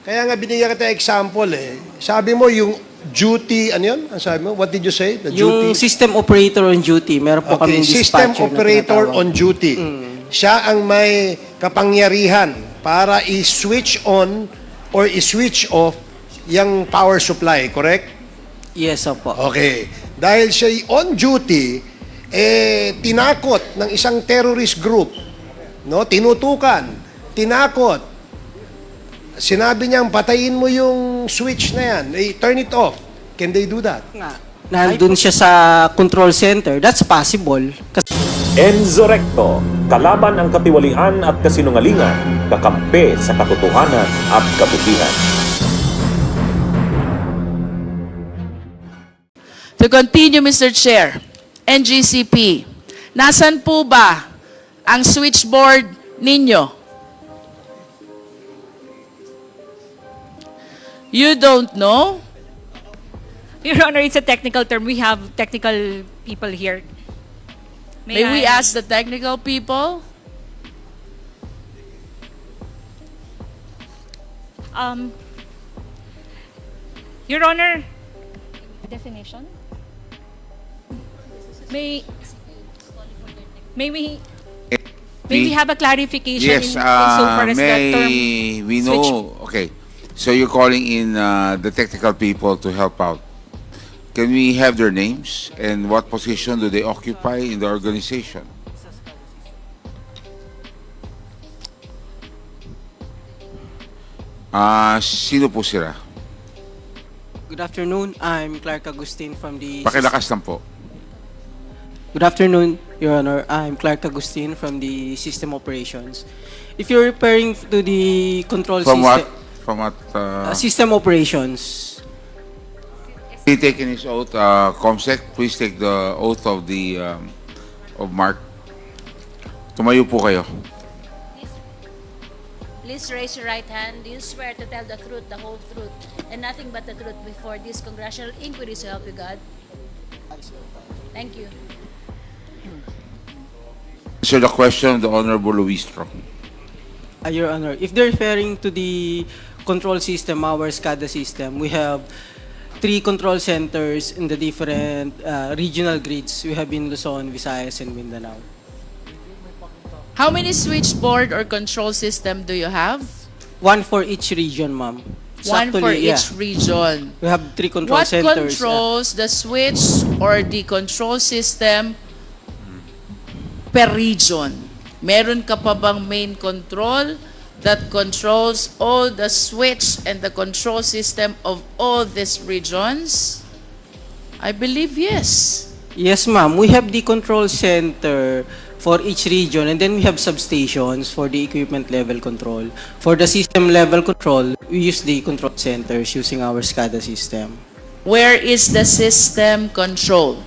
Kaya nga binigyan kita example eh. Sabi mo yung duty, ano yun? Ang sabi mo? What did you say? The Yung duty? system operator on duty, meron po Okay, kami system operator on duty. Siya ang may kapangyarihan para i-switch on or i-switch off yung power supply, correct? Yes, opo. Okay. Dahil siya on duty, tinakot ng isang terrorist group, no? Tinutukan, tinakot. Sinabi niyang patayin mo yung switch na yan. Turn it off. Can they do that? Nandun siya sa control center. That's possible. Enzo Recto, kalaban ang katiwalian at kasinungalingan, kakampi sa katotohanan at kabutihan. To continue, Mr. Chair, NGCP, nasan po ba ang switchboard ninyo? You don't know? Your Honor, it's a technical term. We have technical people here. May we ask the technical people? Your Honor, definition? May we have a clarification Yes, insofar as the term we know, okay. So you're calling in the technical people to help out. Can we have their names and what position do they occupy in the organization? Sino po sila? Good afternoon. I'm Clark Agustin from the... Pakilakas lang po. Good afternoon, Your Honor. I'm Clark Agustin from the System Operations. If you're referring to the control From system... what? From what? System Operations. He taken his oath, Comsec, please take the oath of the of Mark. Tumayo po kayo. Please raise your right hand. Do you swear to tell the truth, the whole truth, and nothing but the truth before this congressional inquiry, so help you God? Thank you. Answer the question of the Honorable Luistro. Your Honor, if they're referring to the control system, our SCADA system, we have 3 control centers in the different regional grids. We have in Luzon, Visayas, and Mindanao. How many switchboard or control system do you have? 1 for each region, ma'am. One for Actually, each region. We have 3 control What centers. controls the switch or the control system per region? Meron ka pa bang main control that controls all the switch and the control system of all these regions? I believe yes. Yes, ma'am. We have the control center for each region, and then we have substations for the equipment level control. For the system level control, we use the control centers using our SCADA system. Where is the system control?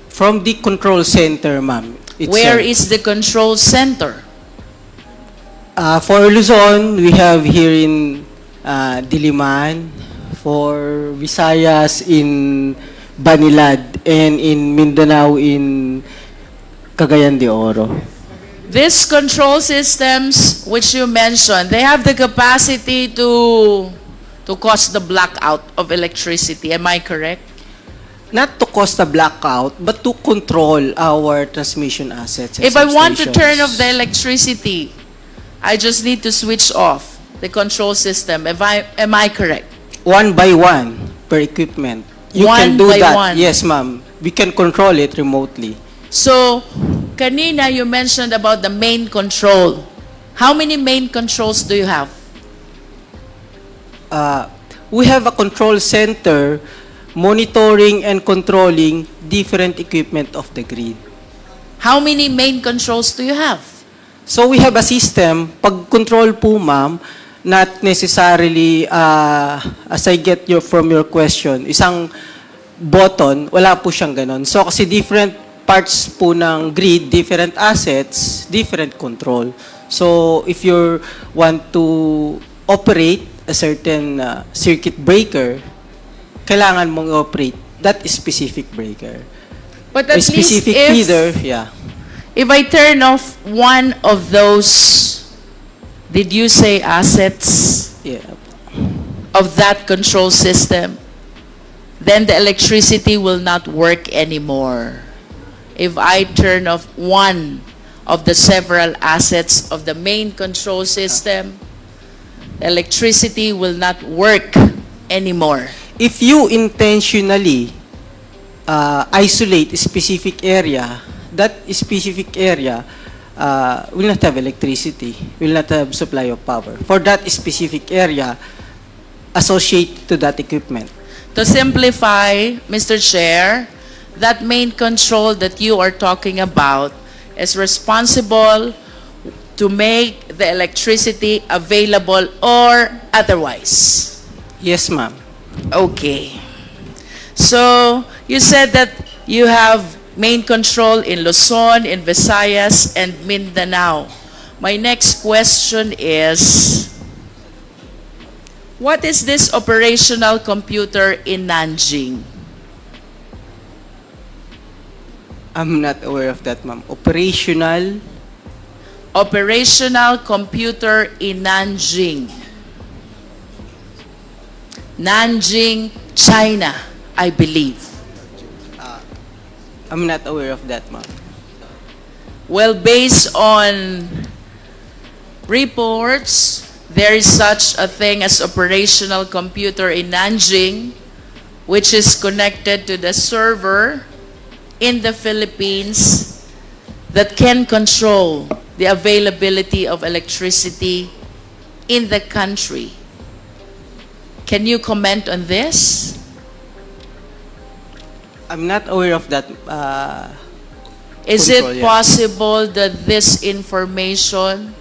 From the control center, ma'am. Where is the control center? For Luzon, we have here in Diliman. For Visayas in Banilad, and in Mindanao in Cagayan de Oro. These control systems which you mentioned, they have the capacity to cause the blackout of electricity. Am I correct? Not to cause a blackout, but to control our transmission assets. And If I want to substations. turn off the electricity, I just need to switch off the control system. Am I correct? 1 by 1 per equipment. You One can do by that. one. Yes, ma'am. We can control it remotely. So, kanina you mentioned about the main control. How many main controls do you have? We have a control center monitoring and controlling different equipment of the grid. How many main controls do you have? So we have a system, pag-control po ma'am, not necessarily, as I get from your question, isang button, wala po siyang ganon. So kasi different parts po ng grid, different assets, different control. So if you want to operate a certain circuit breaker, kailangan mong operate that specific breaker. But at A specific least feeder, yeah. if I turn off one of those, did you say assets? Yeah. of that control system, then the electricity will not work anymore. If I turn off one of the several assets of the main control system, electricity will not work anymore. If you intentionally isolate a specific area, that specific area will not have electricity, will not have supply of power for that specific area associated to that equipment. To simplify, Mr. Chair, that main control that you are talking about is responsible to make the electricity available or otherwise. Yes, ma'am. Okay. So, you said that you have main control in Luzon, in Visayas, and Mindanao. My next question is, what is this operational computer in Nanjing? I'm not aware of that, ma'am. Operational. Operational computer in Nanjing. Nanjing, China, I believe. I'm not aware of that, ma'am. Well, based on reports, there is such a thing as operational computer in Nanjing, which is connected to the server in the Philippines that can control the availability of electricity in the country. Can you comment on this? I'm not aware of that. Is Control, it yeah. possible that this information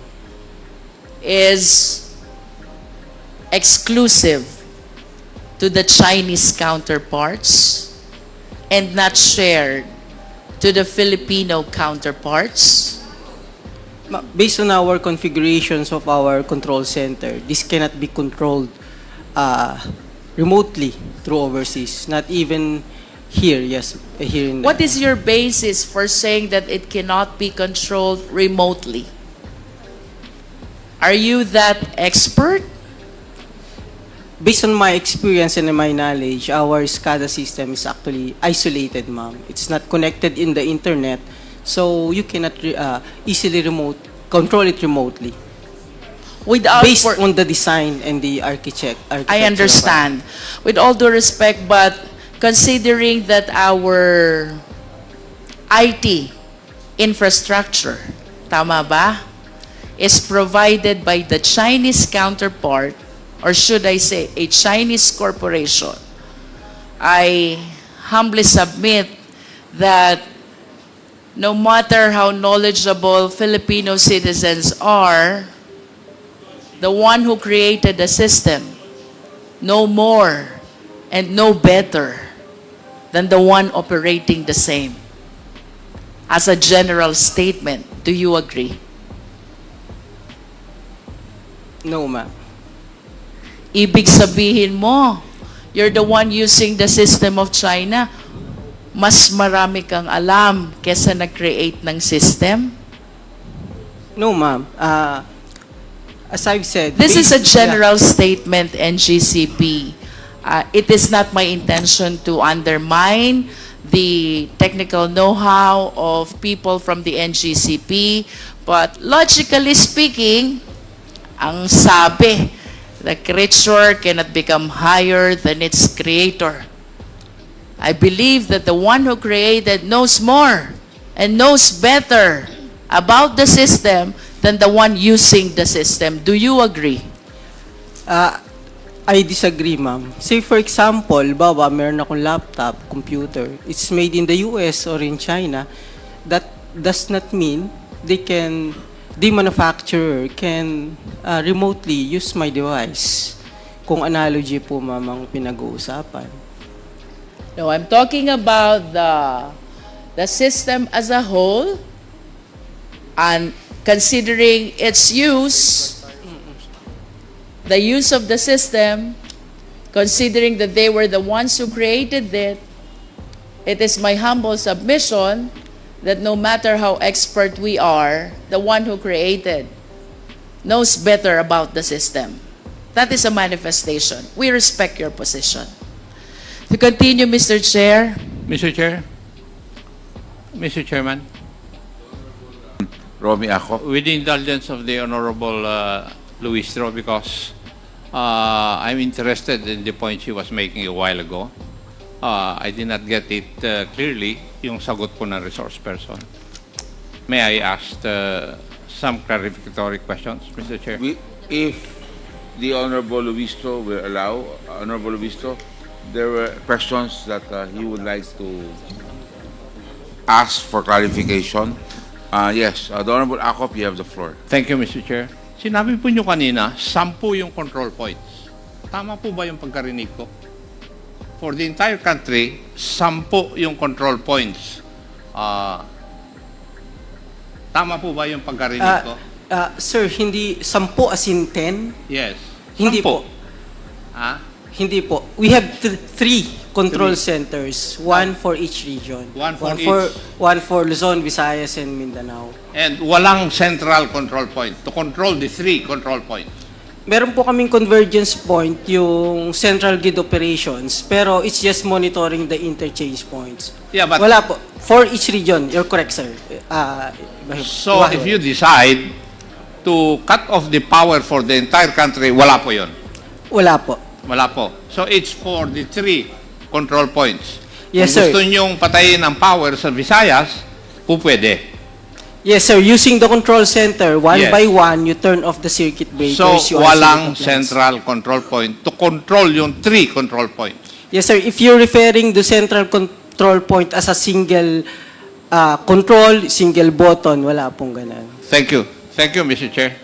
is exclusive to the Chinese counterparts and not shared to the Filipino counterparts? Based on our configurations of our control center, this cannot be controlled remotely through overseas, not even here, yes, here in the... What is your basis for saying that it cannot be controlled remotely? Are you that expert? Based on my experience and my knowledge, our SCADA system is actually isolated, ma'am. It's not connected in the internet, so you cannot easily control it remotely. Without Based on the design and the architecture. I understand. With all due respect, but considering that our IT infrastructure, tama ba, is provided by the Chinese counterpart, or should I say, a Chinese corporation, I humbly submit that no matter how knowledgeable Filipino citizens are, the one who created the system know more and know better than the one operating the same. As a general statement, do you agree? No, ma'am. Ibig sabihin mo, you're the one using the system of China, mas marami kang alam kesa nag-create ng system? No, ma'am. As I've said... This is a based- general statement, NGCP. It is not my intention to undermine the technical know-how of people from the NGCP, but logically speaking, ang sabi, the creature cannot become higher than its creator. I believe that the one who created knows more and knows better about the system than the one using the system. Do you agree? I disagree, ma'am. Say, for example, baba, meron akong laptop, computer. It's made in the US or in China. That does not mean the manufacturer can remotely use my device. Kung analogy po, ma'am, ang pinag-uusapan. No, I'm talking about the system as a whole, and considering its use, the use of the system, considering that they were the ones who created it, it is my humble submission that no matter how expert we are, the one who created knows better about the system. That is a manifestation. We respect your position. To continue, Mr. Chair. Mr. Chair, Mr. Chairman, Romy Acop. with the indulgence of the Honorable Luistro, because I'm interested in the point she was making a while ago. I did not get it clearly, yung sagot po ng resource person. May I ask some clarificatory questions, Mr. Chair? If the Honorable Luistro will allow, Honorable Luistro, there were questions that he would like to ask for clarification. Yes, the Honorable Acop, you have the floor. Thank you, Mr. Chair. Sinabi po nyo kanina, 10 yung control points. Tama po ba yung pagkarinig ko? For the entire country, 10 yung control points. Tama po ba yung pagkarinig ko? Sir, hindi 10 as in 10? Yes. Hindi 10. po. Hindi po. We have three control centers, one for each region. One for each. One for Luzon, Visayas, and Mindanao. And walang central control point to control the 3 control points. Meron po kaming convergence point, yung central grid operations, pero it's just monitoring the interchange points. Yeah, but Wala po. For each region, you're correct, sir. so if you decide to cut off the power for the entire country, wala po yun. Wala po. Wala po. So it's for the 3 control points. Yes, Kung sir. gusto nyong patayin ang power sa Visayas, po pwede. Yes, sir. Using the control center, one Yes. by one, you turn off the circuit breakers. So you isolate walang the plants. central control point to control yung 3 control points. Yes, sir. If you're referring to central control point as a single control, single button, wala pong ganun. Thank you. Thank you, Mr. Chair.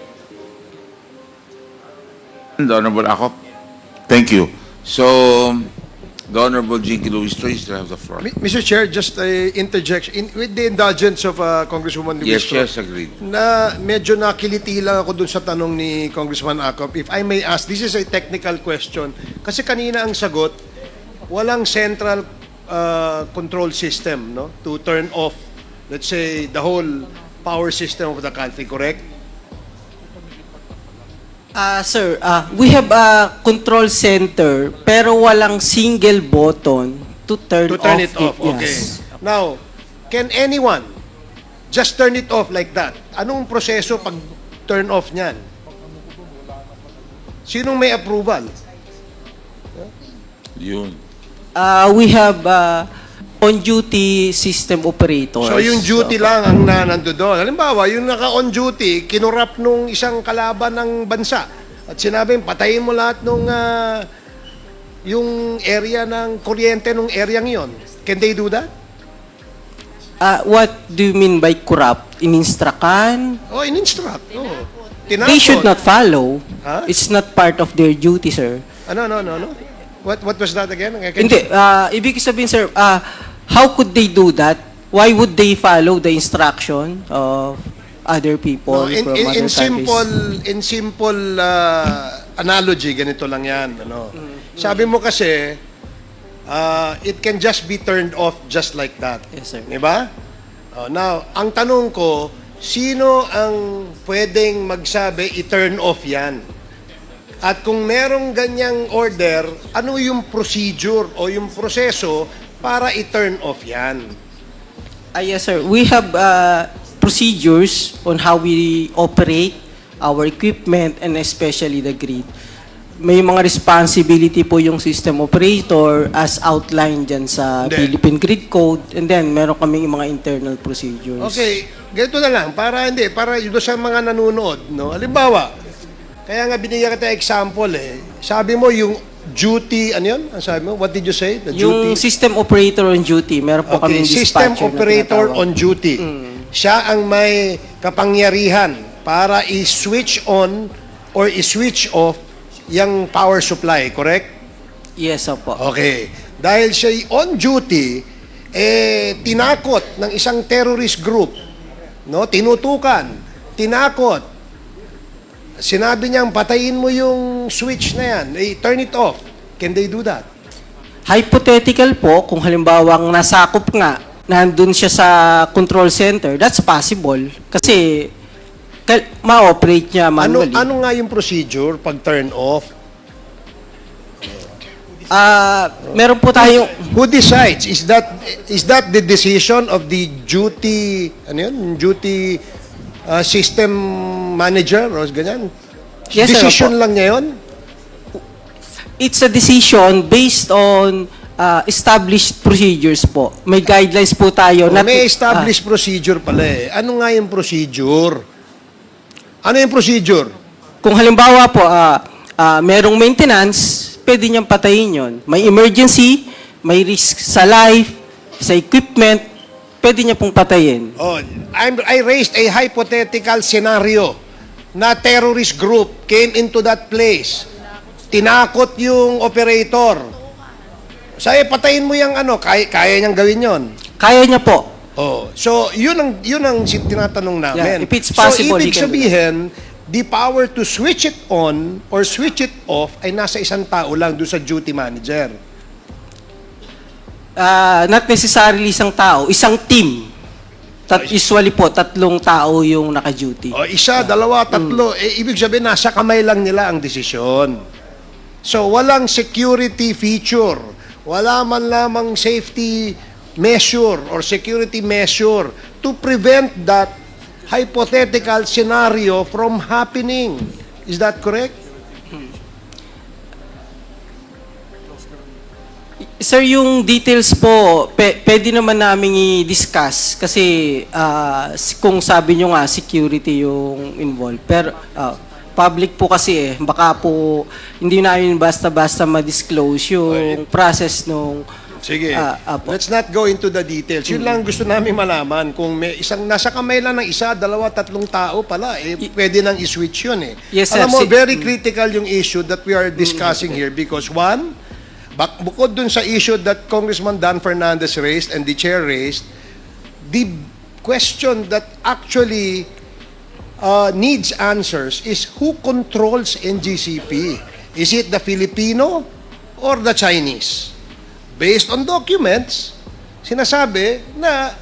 The Honorable Acop. Thank you. So, the Honorable Jinky Luistro, you still have the floor. Mr. Chair, just a interjection. With the indulgence of Congresswoman Yes, Luistro, yes, agreed. na medyo nakiliti lang ako dun sa tanong ni Congressman Acop. If I may ask, this is a technical question. Kasi kanina ang sagot, walang central control system, no, to turn off, let's say, the whole power system of the country, correct? Sir, we have a control center pero walang single button to turn It off. Okay. Yes. Now, can anyone just turn it off like that? Anong proseso pag turn off niyan? Sinong may approval? Yun. We have on-duty system operators. So yung duty lang ang nando doon. Halimbawa, yung naka-on duty, kinurap nung isang kalaban ng bansa at sinabing patayin mo lahat nung yung area ng kuryente nung area yon. Can they do that? What do you mean by corrupt? In-instructan? Oh, in-instruct. Oh. They should not follow. Huh? It's not part of their duty, sir. No. What was that again? Hindi. Ibig sabihin, sir, how could they do that? Why would they follow the instruction of other people No, from other countries? in simple analogy, ganito lang yan. Ano? Sabi mo kasi, it can just be turned off just like that. Yes, sir. Diba? Now, ang tanong ko, sino ang pwedeng magsabi i-turn off yan? At kung merong ganyang order, ano yung procedure o yung proseso para i-turn off yan? Yes, sir. We have procedures on how we operate our equipment and especially the grid. May mga responsibility po yung system operator as outlined dyan sa Hindi. Philippine Grid Code, and then meron kaming mga internal procedures. Okay, ganito na lang, para doon sa mga nanonood, no? Halimbawa, kaya nga binigyan kita example Sabi mo yung duty, ano yun? Ang sabi mo? What did you say? The Yung duty? system operator on duty, meron po Okay, kaming system dispatcher na operator tinatawag. on duty. Siya ang may kapangyarihan para i-switch on or i-switch off yung power supply, correct? Yes, opo. Okay. Dahil siya on duty, tinakot ng isang terrorist group, no? Tinutukan, tinakot. Sinabi niyang patayin mo yung switch na yan, turn it off. Can they do that? Hypothetical po, kung halimbawang nasakop nga, nandun siya sa control center, that's possible. Kasi ma-operate niya manually. Ano nga yung procedure pag turn off? Meron po tayong... Who decides? Is that the decision of the duty, ano yun? Duty system manager o ganyan? Yes, sir, Decision opo. lang niya yun? It's a decision based on established procedures po. May guidelines po tayo. May established procedure pala eh. Ano nga yung procedure? Ano yung procedure? Kung halimbawa po, merong maintenance, pwede niyang patayin yon. May emergency, may risk sa life, sa equipment, pwede niya pong patayin. Oh, I raised a hypothetical scenario na terrorist group came into that place. Tinakot yung operator. Sabi, patayin mo yung ano, kaya niyang gawin yon. Kaya niya po. Oh, so yun ang tinatanong namin. Yeah, if it's possible, so ibig he can do sabihin, the power to switch it on or switch it off ay nasa isang tao lang doon sa duty manager. Not necessarily isang tao, isang team. Usually po, 3 tao yung naka-duty. O isa, dalawa, tatlo, ibig sabihin nasa kamay lang nila ang desisyon. So walang security feature, wala man lamang safety measure or security measure to prevent that hypothetical scenario from happening. Is that correct? Sir, yung details po, pwede naman namin i-discuss kasi kung sabi nyo nga, security yung involved. Pero public po kasi baka po hindi namin basta-basta ma-disclose yung process nung... Sige, let's not go into the details. Yun lang gusto namin malaman. Kung may isang nasa kamay lang ng isa, dalawa, 3 tao pala, pwede nang i-switch yun eh. Yes, sir. Alam mo, very critical yung issue that we are discussing here because one, bukod dun sa issue that Congressman Dan Fernandez raised and the chair raised, the question that actually needs answers is who controls NGCP? Is it the Filipino or the Chinese? Based on documents, sinasabi na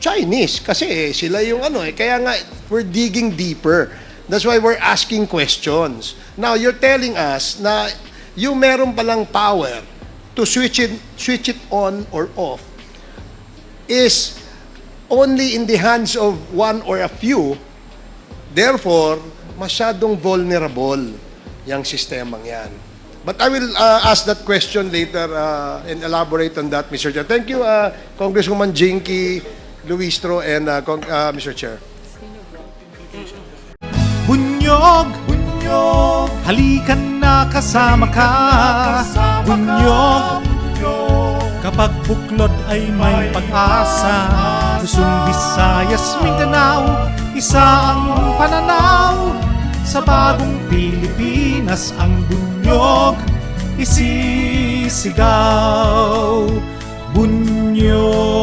Chinese kasi sila yung ano eh. Kaya nga, we're digging deeper. That's why we're asking questions. Now, you're telling us na yung meron palang power to switch it on or off is only in the hands of one or a few. Therefore, masyadong vulnerable yung sistemang yan. But I will ask that question later and elaborate on that, Mr. Chair. Thank you, Congresswoman Jinky Luistro and Mr. Chair. Bunyog, bunyog, halikan na kasama ka. Bunyog, kapag buklod ay may pag-asa. Luzon, Visayas, Mindanao, isa ang pananaw. Sa bagong Pilipinas ang bunyog isisigaw. Bunyog,